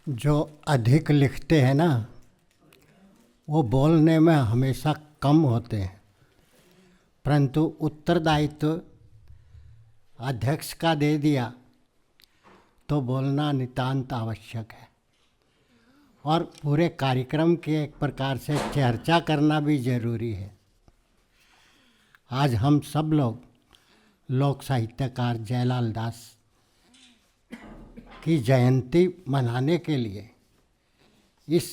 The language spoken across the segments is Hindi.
जो अधिक लिखते हैं ना, वो बोलने में हमेशा कम होते हैं, परंतु उत्तरदायित्व अध्यक्ष का दे दिया तो बोलना नितांत आवश्यक है। और पूरे कार्यक्रम की एक प्रकार से चर्चा करना भी जरूरी है। आज हम सब लोग लोक साहित्यकार जयलाल दास की जयंती मनाने के लिए इस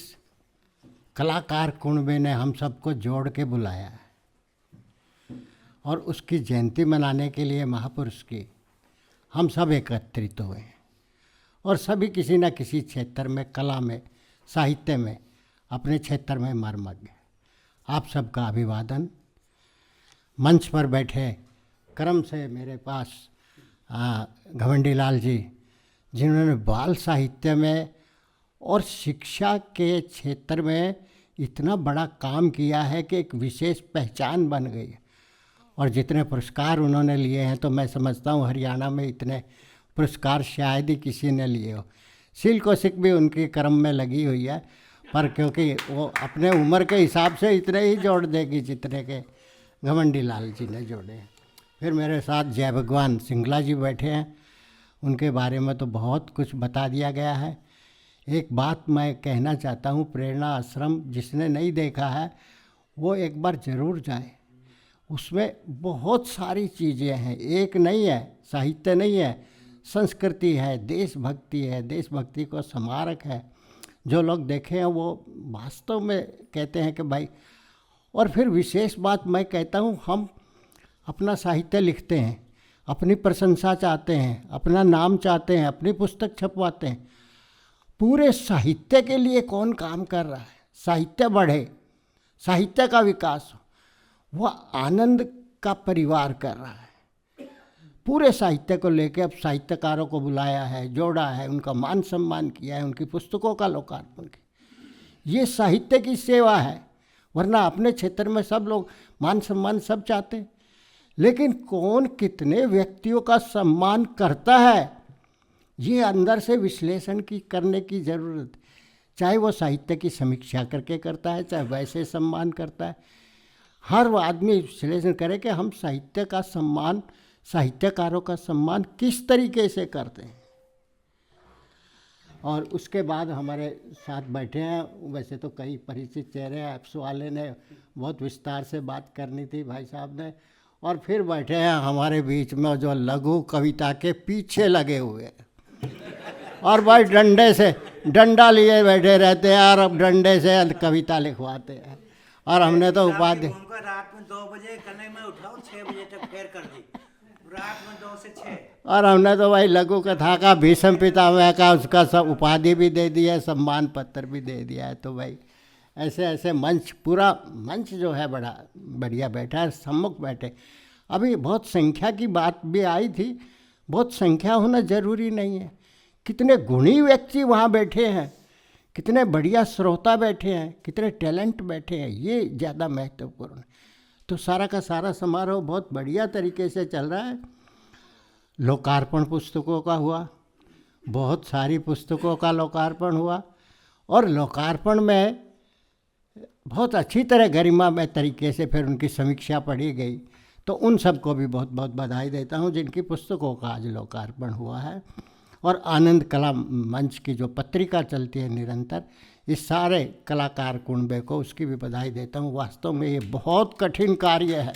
कलाकार कुनबे ने हम सबको जोड़ के बुलाया है और उसकी जयंती मनाने के लिए महापुरुष की हम सब एकत्रित हुए हैं और सभी किसी न किसी क्षेत्र में, कला में, साहित्य में, अपने क्षेत्र में मर्मज्ञ। आप सबका अभिवादन। मंच पर बैठे क्रम से मेरे पास घमंडी लाल जी, जिन्होंने बाल साहित्य में और शिक्षा के क्षेत्र में इतना बड़ा काम किया है कि एक विशेष पहचान बन गई है। और जितने पुरस्कार उन्होंने लिए हैं, तो मैं समझता हूँ हरियाणा में इतने पुरस्कार शायद ही किसी ने लिए हो। शील कौशिक भी उनकी क्रम में लगी हुई है, पर क्योंकि वो अपने उम्र के हिसाब से इतने ही जोड़ देगी जितने के घमंडी लाल जी ने जोड़े हैं। फिर मेरे साथ जय भगवान सिंगला जी बैठे हैं, उनके बारे में तो बहुत कुछ बता दिया गया है। एक बात मैं कहना चाहता हूँ, प्रेरणा आश्रम जिसने नहीं देखा है वो एक बार ज़रूर जाए। उसमें बहुत सारी चीज़ें हैं, एक नहीं है, साहित्य नहीं है, संस्कृति है, देशभक्ति है, देशभक्ति को स्मारक है। जो लोग देखे हैं वो वास्तव में कहते हैं कि भाई। और फिर विशेष बात मैं कहता हूँ, हम अपना साहित्य लिखते हैं, अपनी प्रशंसा चाहते हैं, अपना नाम चाहते हैं, अपनी पुस्तक छपवाते हैं। पूरे साहित्य के लिए कौन काम कर रहा है? साहित्य बढ़े, साहित्य का विकास हो, वह आनंद का परिवार कर रहा है। पूरे साहित्य को लेकर अब साहित्यकारों को बुलाया है, जोड़ा है, उनका मान सम्मान किया है, उनकी पुस्तकों का लोकार्पण किया। ये साहित्य की सेवा है। वरना अपने क्षेत्र में सब लोग मान सम्मान सब चाहते हैं, लेकिन कौन कितने व्यक्तियों का सम्मान करता है, ये अंदर से विश्लेषण करने की ज़रूरत। चाहे वो साहित्य की समीक्षा करके करता है, चाहे वैसे सम्मान करता है। हर आदमी विश्लेषण करे कि हम साहित्य का सम्मान, साहित्यकारों का सम्मान किस तरीके से करते हैं। और उसके बाद हमारे साथ बैठे हैं, वैसे तो कई परिचित चेहरे हैं, एप्स वाले ने बहुत विस्तार से बात करनी थी, भाई साहब ने। और फिर बैठे हैं हमारे बीच में जो लघु कविता के पीछे लगे हुए हैं और भाई डंडे से डंडा लिए बैठे रहते हैं और अब डंडे से कविता लिखवाते हैं। और हमने तो उपाधि रात में 2 बजे कने में उठाओ, 6 बजे तक फेर कर दी, रात में 2 से 6। और हमने तो भाई लघु कथा का भीष्म पितामह का उसका सब उपाधि भी दे दिया है, सम्मान पत्र भी दे दिया है। तो भाई ऐसे ऐसे मंच, पूरा मंच जो है बड़ा बढ़िया बैठा है, सम्मुख बैठे। अभी बहुत संख्या की बात भी आई थी, बहुत संख्या होना जरूरी नहीं है। कितने गुणी व्यक्ति वहाँ बैठे हैं, कितने बढ़िया श्रोता बैठे हैं, कितने टैलेंट बैठे हैं, ये ज़्यादा महत्वपूर्ण है। तो सारा का सारा समारोह बहुत बढ़िया तरीके से चल रहा है। लोकार्पण पुस्तकों का हुआ, बहुत सारी पुस्तकों का लोकार्पण हुआ और लोकार्पण में बहुत अच्छी तरह गरिमा में तरीके से फिर उनकी समीक्षा पढ़ी गई। तो उन सबको भी बहुत बहुत बधाई देता हूँ जिनकी पुस्तकों का आज लोकार्पण हुआ है। और आनंद कला मंच की जो पत्रिका चलती है निरंतर, इस सारे कलाकार कुनबे को उसकी भी बधाई देता हूँ। वास्तव में ये बहुत कठिन कार्य है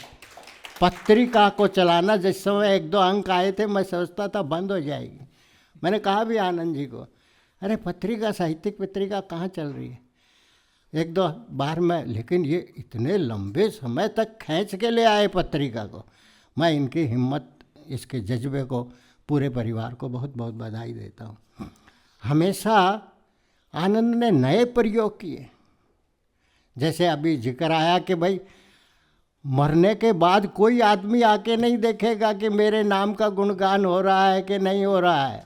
पत्रिका को चलाना। जिस समय 1-2 अंक आए थे, मैं सोचता था बंद हो जाएगी। मैंने कहा भी आनंद जी को, अरे पत्रिका, साहित्यिक पत्रिका कहाँ चल रही है 1-2 बार में, लेकिन ये इतने लंबे समय तक खींच के ले आए पत्रिका को। मैं इनकी हिम्मत, इसके जज्बे को, पूरे परिवार को बहुत बहुत बधाई देता हूँ। हमेशा आनंद ने नए प्रयोग किए। जैसे अभी जिक्र आया कि भाई मरने के बाद कोई आदमी आके नहीं देखेगा कि मेरे नाम का गुणगान हो रहा है कि नहीं हो रहा है।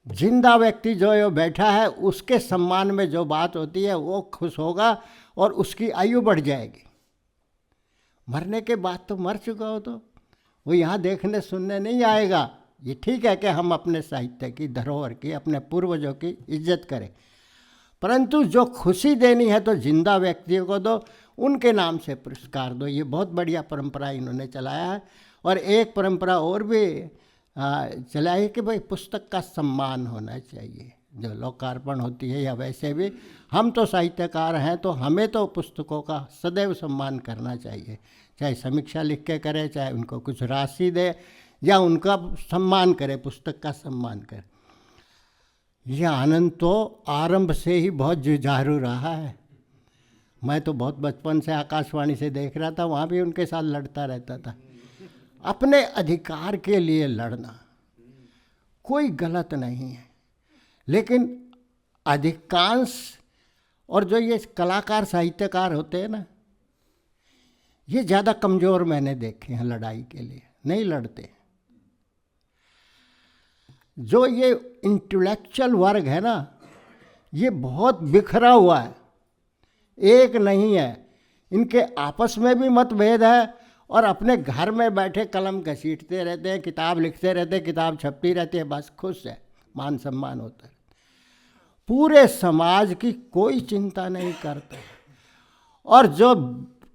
जिंदा व्यक्ति जो है बैठा है, उसके सम्मान में जो बात होती है वो खुश होगा और उसकी आयु बढ़ जाएगी। मरने के बाद तो मर चुका हो तो वो यहाँ देखने सुनने नहीं आएगा। ये ठीक है कि हम अपने साहित्य की धरोहर की, अपने पूर्वजों की इज्जत करें, परंतु जो खुशी देनी है तो जिंदा व्यक्तियों को दो, उनके नाम से पुरस्कार दो। ये बहुत बढ़िया परंपरा इन्होंने चलाया है। और एक परंपरा और भी चलाई है कि भाई पुस्तक का सम्मान होना चाहिए। जो लोकार्पण होती है या वैसे भी, हम तो साहित्यकार हैं तो हमें तो पुस्तकों का सदैव सम्मान करना चाहिए, चाहे समीक्षा लिख के करे, चाहे उनको कुछ राशि दे या उनका सम्मान करे, पुस्तक का सम्मान करे। यह आनंद तो आरंभ से ही बहुत जुझारू रहा है। मैं तो बहुत बचपन से आकाशवाणी से देख रहा था, वहाँ भी उनके साथ लड़ता रहता था। अपने अधिकार के लिए लड़ना कोई गलत नहीं है, लेकिन अधिकांश और जो ये कलाकार साहित्यकार होते हैं ना, ये ज़्यादा कमज़ोर मैंने देखे हैं, लड़ाई के लिए नहीं लड़ते। जो ये इंटेलेक्चुअल वर्ग है ना, ये बहुत बिखरा हुआ है, एक नहीं है। इनके आपस में भी मतभेद है और अपने घर में बैठे कलम घसीटते रहते हैं, किताब लिखते रहते हैं, किताब छपती रहती है, बस खुश है, मान सम्मान होता है। पूरे समाज की कोई चिंता नहीं करते। और जो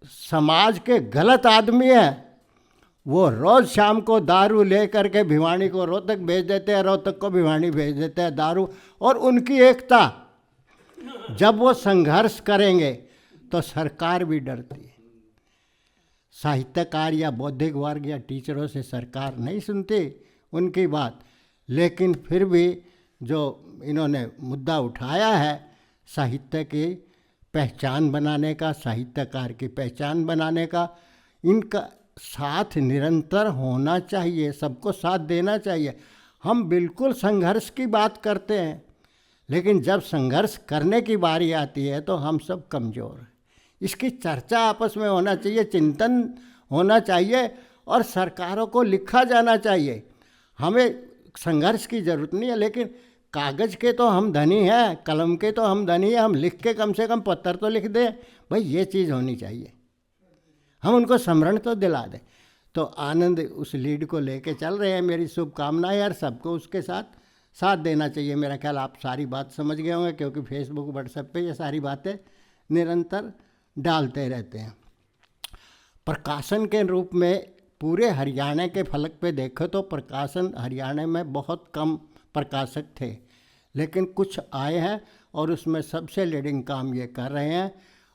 समाज के गलत आदमी हैं, वो रोज़ शाम को दारू ले करके भिवानी को रोहतक भेज देते हैं, रोहतक को भिवानी भेज देते हैं दारू। और उनकी एकता, जब वो संघर्ष करेंगे तो सरकार भी डरती है। साहित्यकार या बौद्धिक वर्ग या टीचरों से सरकार नहीं सुनती उनकी बात, लेकिन फिर भी जो इन्होंने मुद्दा उठाया है साहित्य की पहचान बनाने का, साहित्यकार की पहचान बनाने का, इनका साथ निरंतर होना चाहिए, सबको साथ देना चाहिए। हम बिल्कुल संघर्ष की बात करते हैं, लेकिन जब संघर्ष करने की बारी आती है तो हम सब कमज़ोर हैं। इसकी चर्चा आपस में होना चाहिए, चिंतन होना चाहिए और सरकारों को लिखा जाना चाहिए। हमें संघर्ष की ज़रूरत नहीं है, लेकिन कागज़ के तो हम धनी हैं, कलम के तो हम धनी हैं, हम लिख के कम से कम पत्र तो लिख दें। भाई ये चीज़ होनी चाहिए, हम उनको स्मरण तो दिला दें। तो आनंद उस लीड को लेके चल रहे हैं। मेरी शुभकामनाएं यार, सबको उसके साथ देना चाहिए। मेरा ख्याल आप सारी बात समझ गए होंगे, क्योंकि फेसबुक व्हाट्सएप पे ये सारी बातें निरंतर डालते रहते हैं। प्रकाशन के रूप में पूरे हरियाणा के फलक पे देखो तो प्रकाशन हरियाणा में बहुत कम प्रकाशक थे, लेकिन कुछ आए हैं और उसमें सबसे लीडिंग काम ये कर रहे हैं।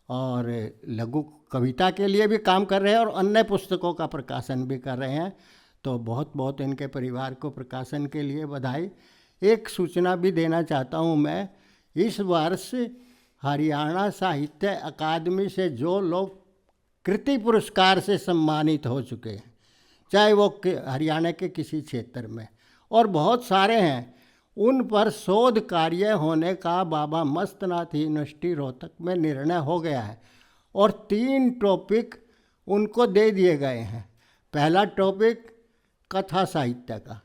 और लघु कविता के लिए भी काम कर रहे हैं और अन्य पुस्तकों का प्रकाशन भी कर रहे हैं। तो बहुत बहुत इनके परिवार को प्रकाशन के लिए बधाई। एक सूचना भी देना चाहता हूँ मैं, इस वर्ष हरियाणा साहित्य अकादमी से जो लोग कृति पुरस्कार से सम्मानित हो चुके हैं, चाहे वो हरियाणा के किसी क्षेत्र में, और बहुत सारे हैं, उन पर शोध कार्य होने का बाबा मस्तनाथ यूनिवर्सिटी रोहतक में निर्णय हो गया है और 3 टॉपिक उनको दे दिए गए हैं। पहला टॉपिक कथा साहित्य का,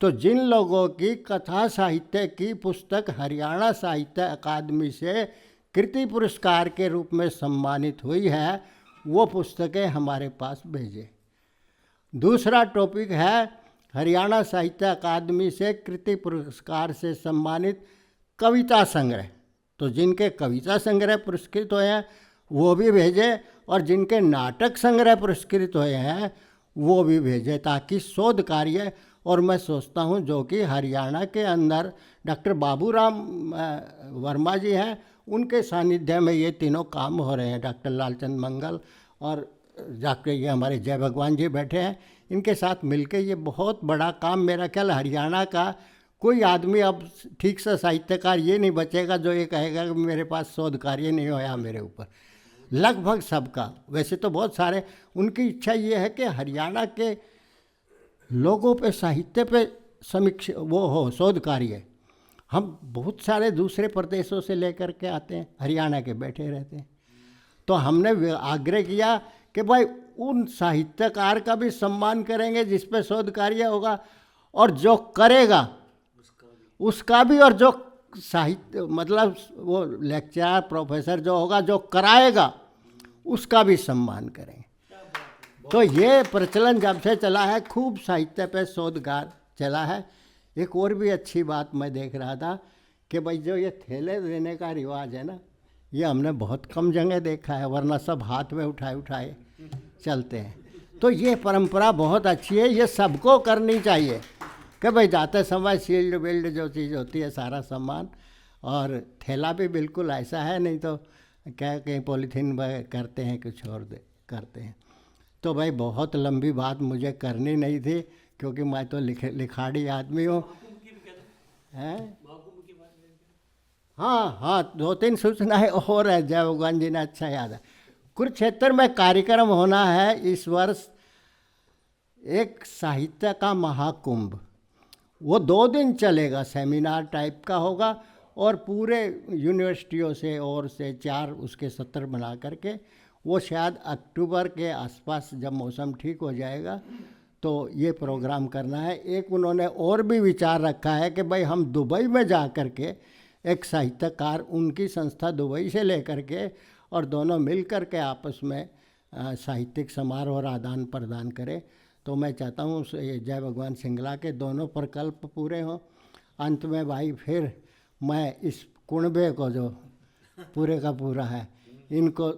तो जिन लोगों की कथा साहित्य की पुस्तक हरियाणा साहित्य अकादमी से कृति पुरस्कार के रूप में सम्मानित हुई है, वो पुस्तकें हमारे पास भेजें। दूसरा टॉपिक है हरियाणा साहित्य अकादमी से कृति पुरस्कार से सम्मानित कविता संग्रह, तो जिनके कविता संग्रह पुरस्कृत हुए हैं वो भी भेजें, और जिनके नाटक संग्रह पुरस्कृत हुए हैं वो भी भेजें, ताकि शोध कार्य, और मैं सोचता हूँ जो कि हरियाणा के अंदर डॉक्टर बाबूराम वर्मा जी हैं, उनके सानिध्य में ये तीनों काम हो रहे हैं। डॉक्टर लालचंद मंगल और डॉक्टर ये हमारे जय भगवान जी बैठे हैं, इनके साथ मिलके ये बहुत बड़ा काम, मेरा ख्याल हरियाणा का कोई आदमी अब ठीक से साहित्यकार ये नहीं बचेगा जो ये कहेगा कि मेरे पास शोध कार्य नहीं होया मेरे ऊपर। लगभग सबका, वैसे तो बहुत सारे, उनकी इच्छा ये है कि हरियाणा के लोगों पे साहित्य पे समीक्षा वो हो, शोध कार्य। हम बहुत सारे दूसरे प्रदेशों से लेकर के आते हैं, हरियाणा के बैठे रहते हैं। तो हमने आग्रह किया कि भाई उन साहित्यकार का भी सम्मान करेंगे जिस पे शोध कार्य होगा, और जो करेगा उसका भी, और जो साहित्य मतलब वो लेक्चरर प्रोफेसर जो होगा जो कराएगा उसका भी सम्मान करेंगे। तो ये प्रचलन जब से चला है, खूब साहित्य पे शोधकार चला है। एक और भी अच्छी बात मैं देख रहा था कि भाई जो ये थैले देने का रिवाज है ना, ये हमने बहुत कम जगह देखा है, वरना सब हाथ में उठाए उठाए चलते हैं। तो ये परंपरा बहुत अच्छी है, ये सबको करनी चाहिए कि भाई जाते समय शील्ड विल्ड जो चीज़ होती है सारा सामान, और थैला भी बिल्कुल ऐसा है, नहीं तो क्या कहीं पॉलीथीन करते हैं कुछ और करते हैं। तो भाई बहुत लंबी बात मुझे करनी नहीं थी, क्योंकि मैं तो लिखाड़ी आदमी हूँ हैं। हाँ हाँ, 2-3 सूचनाएं और है, जय भगवान जी ने अच्छा याद है। कुरुक्षेत्र में कार्यक्रम होना है इस वर्ष, एक साहित्य का महाकुंभ, वो 2 दिन चलेगा, सेमिनार टाइप का होगा, और पूरे यूनिवर्सिटियों से और से 4 उसके सत्र बना करके, वो शायद अक्टूबर के आसपास जब मौसम ठीक हो जाएगा तो ये प्रोग्राम करना है। एक उन्होंने और भी विचार रखा है कि भाई हम दुबई में जा कर के एक साहित्यकार, उनकी संस्था दुबई से लेकर के, और दोनों मिल कर के आपस में साहित्यिक समारोह और आदान प्रदान करें। तो मैं चाहता हूँ जय भगवान सिंगला के दोनों प्रकल्प पूरे हों। अंत में भाई फिर मैं इस कुणबे को जो पूरे का पूरा है, इनको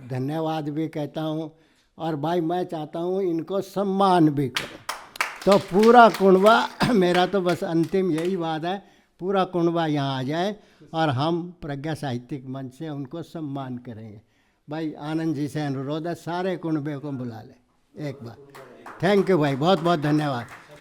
धन्यवाद भी कहता हूँ, और भाई मैं चाहता हूँ इनको सम्मान भी करो। तो पूरा कुणबा मेरा तो बस अंतिम यही बात है, पूरा कुणबा यहाँ आ जाए और हम प्रज्ञा साहित्यिक मंच से उनको सम्मान करेंगे। भाई आनंद जी से अनुरोध है, सारे कुणबे को बुला ले एक बार। थैंक यू भाई, बहुत बहुत धन्यवाद।